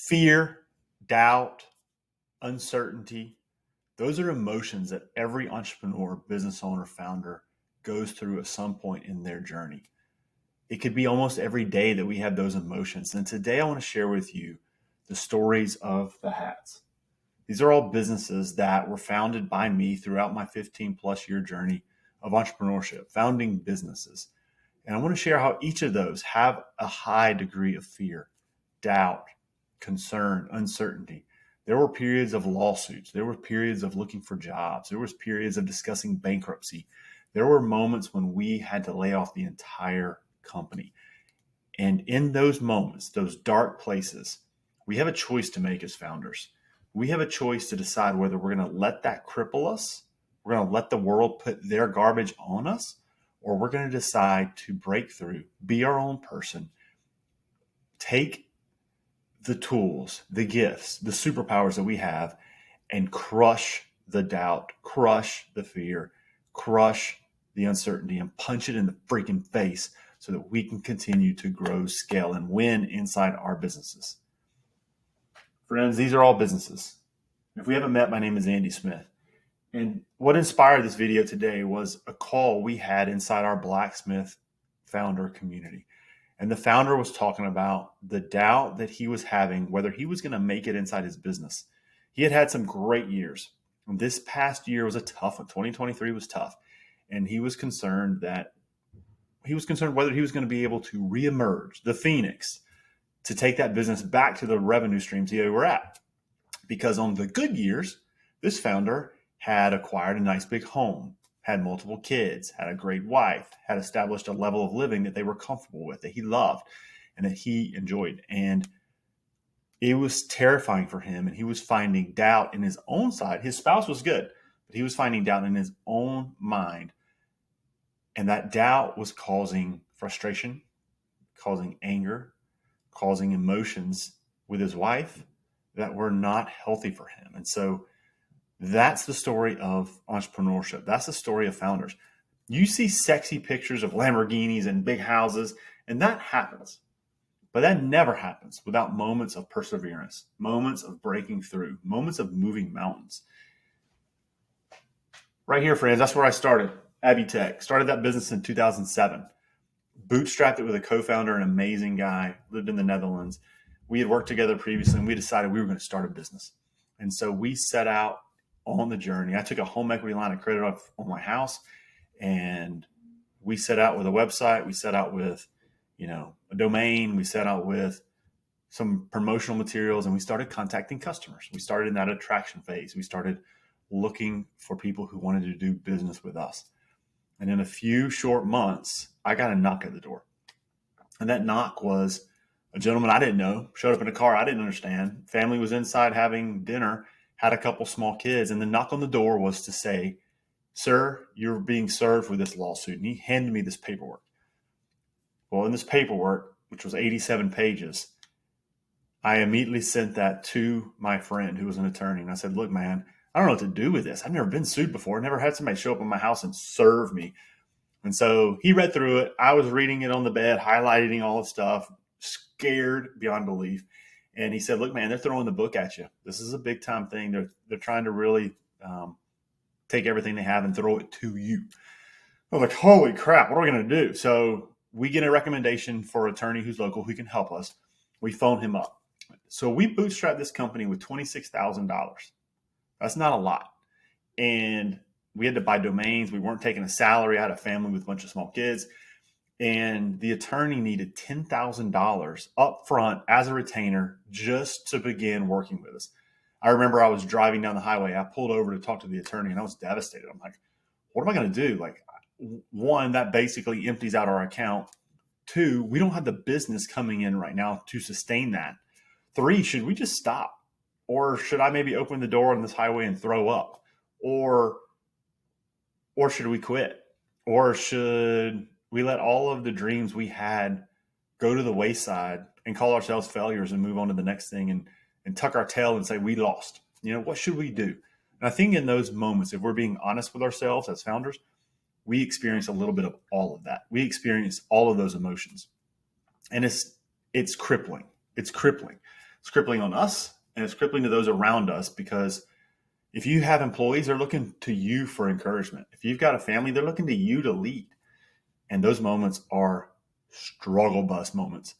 Fear, doubt, uncertainty, those are emotions that every entrepreneur, business owner, founder goes through at some point in their journey. It could be almost every day that we have those emotions. And today I want to share with you the stories of the hats. These are all businesses that were founded by me throughout my 15 plus year journey of entrepreneurship, founding businesses. And I want to share how each of those have a high degree of fear, doubt, concern, uncertainty. There were periods of lawsuits. There were periods of looking for jobs. There was periods of discussing bankruptcy. There were moments when we had to lay off the entire company. And in those moments, those dark places, we have a choice to make as founders. We have a choice to decide whether we're going to let that cripple us, we're going to let the world put their garbage on us, or we're going to decide to break through, be our own person, take the tools, the gifts, the superpowers that we have, and crush the doubt, crush the fear, crush the uncertainty, and punch it in the freaking face so that we can continue to grow, scale, and win inside our businesses. Friends, these are all businesses. If we haven't met, my name is Andy Smith. And what inspired this video today was a call we had inside our blacksmith founder community. And the founder was talking about the doubt that he was having, whether he was going to make it inside his business. He had had some great years. And this past year was a tough one. 2023 was tough. And he was concerned whether he was going to be able to reemerge, the Phoenix, to take that business back to the revenue streams they were at. Because on the good years, this founder had acquired a nice big home, had multiple kids, had a great wife, had established a level of living that they were comfortable with, that he loved and that he enjoyed. And it was terrifying for him. And he was finding doubt in his own side. His spouse was good, but he was finding doubt in his own mind. And that doubt was causing frustration, causing anger, causing emotions with his wife that were not healthy for him. And so that's the story of entrepreneurship. That's the story of founders. You see sexy pictures of Lamborghinis and big houses, and that happens. But that never happens without moments of perseverance, moments of breaking through, moments of moving mountains. Right here, friends, that's where I started, Abbey Tech. Started that business in 2007. Bootstrapped it with a co-founder, an amazing guy, lived in the Netherlands. We had worked together previously, and we decided we were going to start a business. And so we set out on the journey. I took a home equity line of credit off on my house, and we set out with a website. We set out with, a domain. We set out with some promotional materials, and we started contacting customers. We started in that attraction phase. We started looking for people who wanted to do business with us. And in a few short months, I got a knock at the door. And that knock was a gentleman I didn't know, showed up in a car I didn't understand. Family was inside having dinner, had a couple small kids, and the knock on the door was to say, "Sir, you're being served with this lawsuit." And he handed me this paperwork. Well, in this paperwork, which was 87 pages, I immediately sent that to my friend who was an attorney. And I said, "Look, man, I don't know what to do with this. I've never been sued before. I never had somebody show up in my house and serve me." And so he read through it. I was reading it on the bed, highlighting all the stuff, scared beyond belief. And he said, "Look, man, they're throwing the book at you. This is a big time thing. They're trying to really take everything they have and throw it to you." I was like, "Holy crap, what are we going to do?" So we get a recommendation for an attorney who's local who can help us. We phone him up. So we bootstrapped this company with $26,000. That's not a lot. And we had to buy domains. We weren't taking a salary. I had a family with a bunch of small kids. And the attorney needed $10,000 up front as a retainer just to begin working with us. I remember I was driving down the highway. I pulled over to talk to the attorney, and I was devastated. I'm like, what am I going to do? Like, one, that basically empties out our account. Two, we don't have the business coming in right now to sustain that. Three, should we just stop? Or should I maybe open the door on this highway and throw up? Or should we quit? Or should we let all of the dreams we had go to the wayside and call ourselves failures and move on to the next thing and tuck our tail and say, we lost? What should we do? And I think in those moments, if we're being honest with ourselves as founders, we experience a little bit of all of that. We experience all of those emotions. And it's crippling. It's crippling. It's It's crippling on us, and it's crippling to those around us, because if you have employees, they're looking to you for encouragement. If you've got a family, they're looking to you to lead. And those moments are struggle bus moments.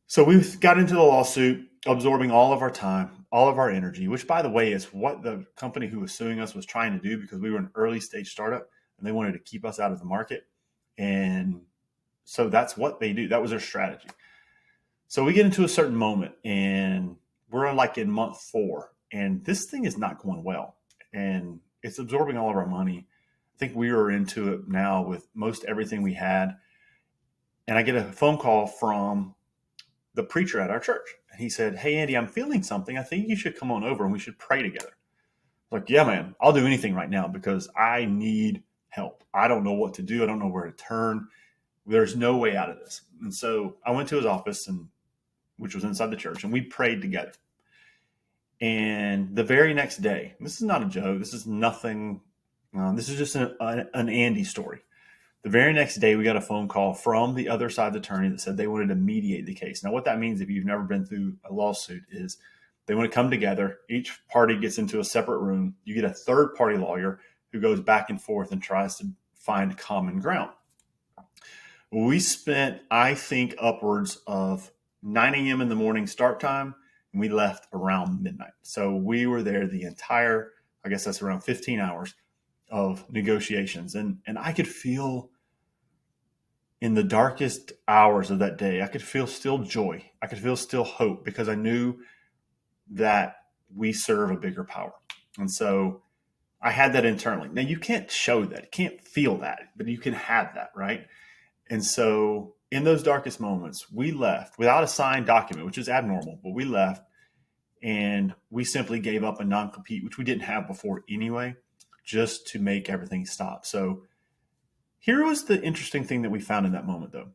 So we got into the lawsuit, absorbing all of our time, all of our energy, which, by the way, is what the company who was suing us was trying to do, because we were an early stage startup and they wanted to keep us out of the market. And so that's what they do. That was their strategy. So we get into a certain moment and we're like in month 4, and this thing is not going well. And it's absorbing all of our money. I think we were into it now with most everything we had. And I get a phone call from the preacher at our church. And he said, "Hey, Andy, I'm feeling something. I think you should come on over and we should pray together." I was like, "Yeah, man, I'll do anything right now because I need help. I don't know what to do. I don't know where to turn. There's no way out of this." And so I went to his office, which was inside the church, and we prayed together. And the very next day, this is not a joke. This is nothing. This is just an Andy story. The very next day, we got a phone call from the other side's attorney that said they wanted to mediate the case. Now, what that means, if you've never been through a lawsuit, is they want to come together. Each party gets into a separate room. You get a third-party lawyer who goes back and forth and tries to find common ground. We spent, I think, upwards of 9 a.m. in the morning start time, and we left around midnight. So we were there the entire, I guess that's around 15 hours of negotiations. And I could feel in the darkest hours of that day, I could feel still joy. I could feel still hope, because I knew that we serve a bigger power. And so I had that internally. Now, you can't show that, you can't feel that, but you can have that, right? And so in those darkest moments, we left without a signed document, which is abnormal, but we left and we simply gave up a non-compete, which we didn't have before anyway, just to make everything stop. So here was the interesting thing that we found in that moment, though.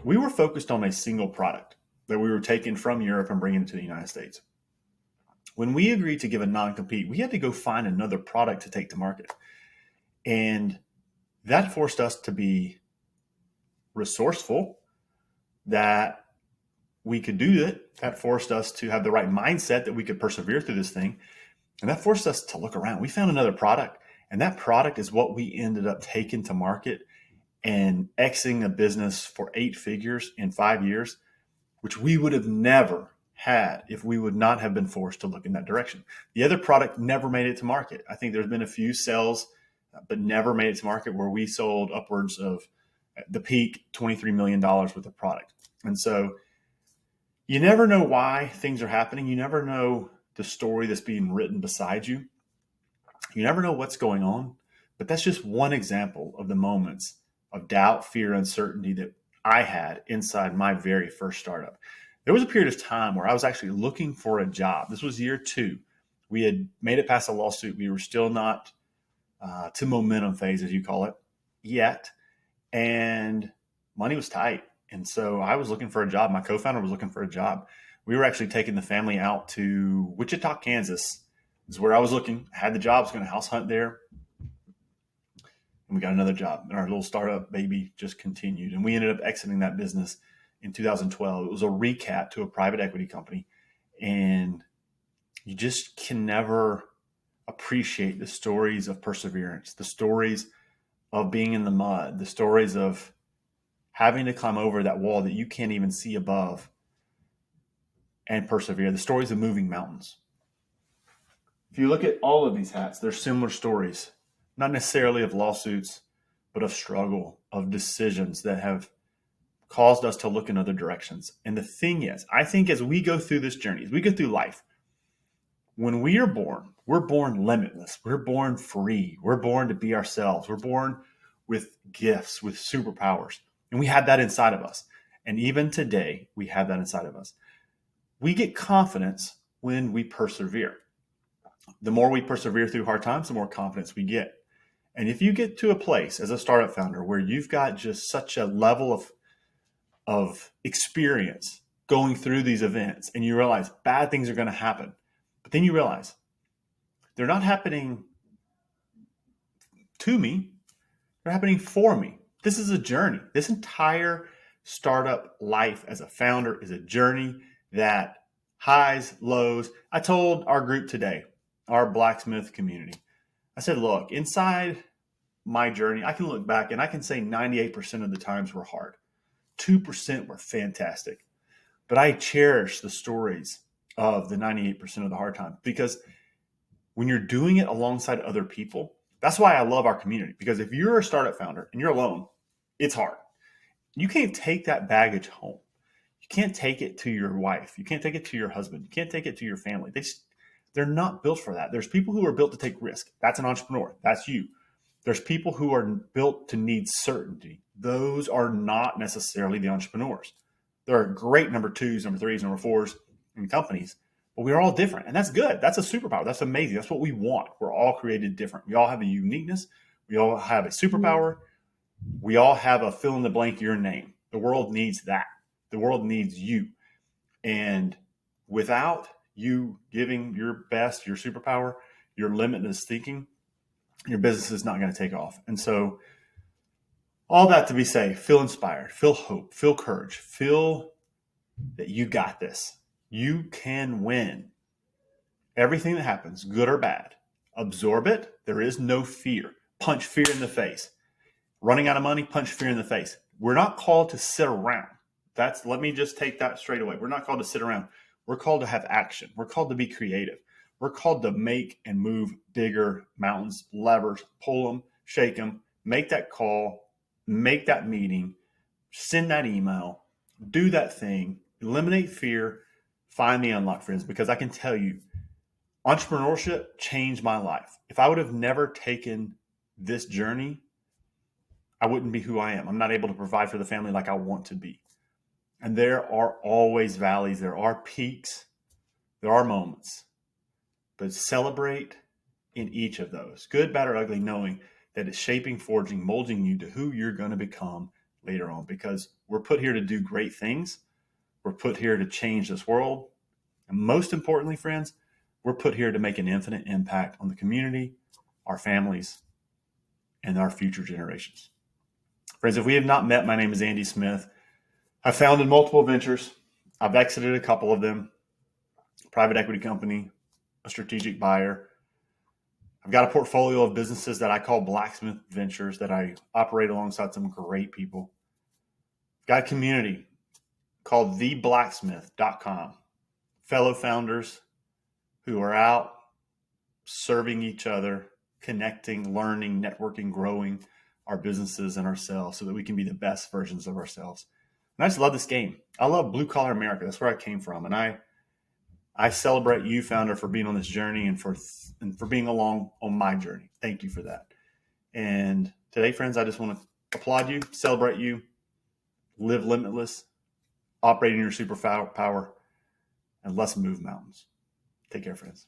We were focused on a single product that we were taking from Europe and bringing it to the United States. When we agreed to give a non-compete, we had to go find another product to take to market. And that forced us to be resourceful, that we could do it. That forced us to have the right mindset that we could persevere through this thing. And that forced us to look around. We found another product, and that product is what we ended up taking to market and exiting a business for 8 figures in 5 years, which we would have never had if we would not have been forced to look in that direction. The other product never made it to market. I think there's been a few sales, but never made it to market, where we sold upwards of the peak $23 million worth of product. And so you never know why things are happening. You never know the story that's being written beside you. You never know what's going on, but that's just one example of the moments of doubt, fear, uncertainty that I had inside my very first startup. There was a period of time where I was actually looking for a job. This was year 2. We had made it past a lawsuit. We were still not to momentum phase, as you call it, yet. And money was tight. And so I was looking for a job. My co-founder was looking for a job. We were actually taking the family out to Wichita, Kansas. This is where I was looking. I had the job. I was going to house hunt there. And we got another job. And our little startup baby just continued. And we ended up exiting that business in 2012. It was a recap to a private equity company. And you just can never appreciate the stories of perseverance, the stories of being in the mud, the stories of having to climb over that wall that you can't even see above and persevere, the stories of moving mountains. If you look at all of these hats, they're similar stories, not necessarily of lawsuits, but of struggle, of decisions that have caused us to look in other directions. And the thing is, I think as we go through this journey, as we go through life, when we are born, we're born limitless. We're born free. We're born to be ourselves. We're born with gifts, with superpowers. And we have that inside of us. And even today, we have that inside of us. We get confidence when we persevere. The more we persevere through hard times, the more confidence we get. And if you get to a place as a startup founder where you've got just such a level of experience going through these events, and you realize bad things are going to happen, but then you realize they're not happening to me, they're happening for me. This is a journey. This entire startup life as a founder is a journey that highs, lows. I told our group today, our blacksmith community, I said, look, inside my journey, I can look back and I can say 98% of the times were hard. 2% were fantastic. But I cherish the stories of the 98% of the hard times, because when you're doing it alongside other people, that's why I love our community. Because if you're a startup founder and you're alone, it's hard. You can't take that baggage home. You can't take it to your wife. You can't take it to your husband. You can't take it to your family. They're not built for that. There's people who are built to take risk. That's an entrepreneur. That's you. There's people who are built to need certainty. Those are not necessarily the entrepreneurs. There are great number twos, number threes, number fours in companies, but we're all different. And that's good. That's a superpower. That's amazing. That's what we want. We're all created different. We all have a uniqueness. We all have a superpower. We all have a fill in the blank your name. The world needs that. The world needs you. And without you giving your best, your superpower, your limitless thinking, your business is not going to take off. And so all that to be said, feel inspired, feel hope, feel courage, feel that you got this. You can win. Everything that happens, good or bad, absorb it. There is no fear. Punch fear in the face. Running out of money, punch fear in the face. We're not called to sit around. Let me just take that straight away. We're not called to sit around. We're called to have action. We're called to be creative. We're called to make and move bigger mountains, levers, pull them, shake them, make that call, make that meeting, send that email, do that thing, eliminate fear, find the unlock, friends, because I can tell you, entrepreneurship changed my life. If I would have never taken this journey, I wouldn't be who I am. I'm not able to provide for the family like I want to be. And there are always valleys. There are peaks. There are moments. But celebrate in each of those, good, bad, or ugly, knowing that it's shaping, forging, molding you to who you're going to become later on, because we're put here to do great things. We're put here to change this world. And most importantly, friends, we're put here to make an infinite impact on the community, our families, and our future generations. Friends, if we have not met, my name is Andy Smith. I've founded multiple ventures. I've exited a couple of them. Private equity company, a strategic buyer. I've got a portfolio of businesses that I call Blacksmith Ventures that I operate alongside some great people. I've got a community called theblacksmith.com. Fellow founders who are out serving each other, connecting, learning, networking, growing our businesses and ourselves so that we can be the best versions of ourselves. And I just love this game. I love blue collar America. That's where I came from. And I celebrate you, founder, for being on this journey and for being along on my journey. Thank you for that. And today, friends, I just want to applaud you, celebrate you, live limitless, operate in your superpower, and let's move mountains. Take care, friends.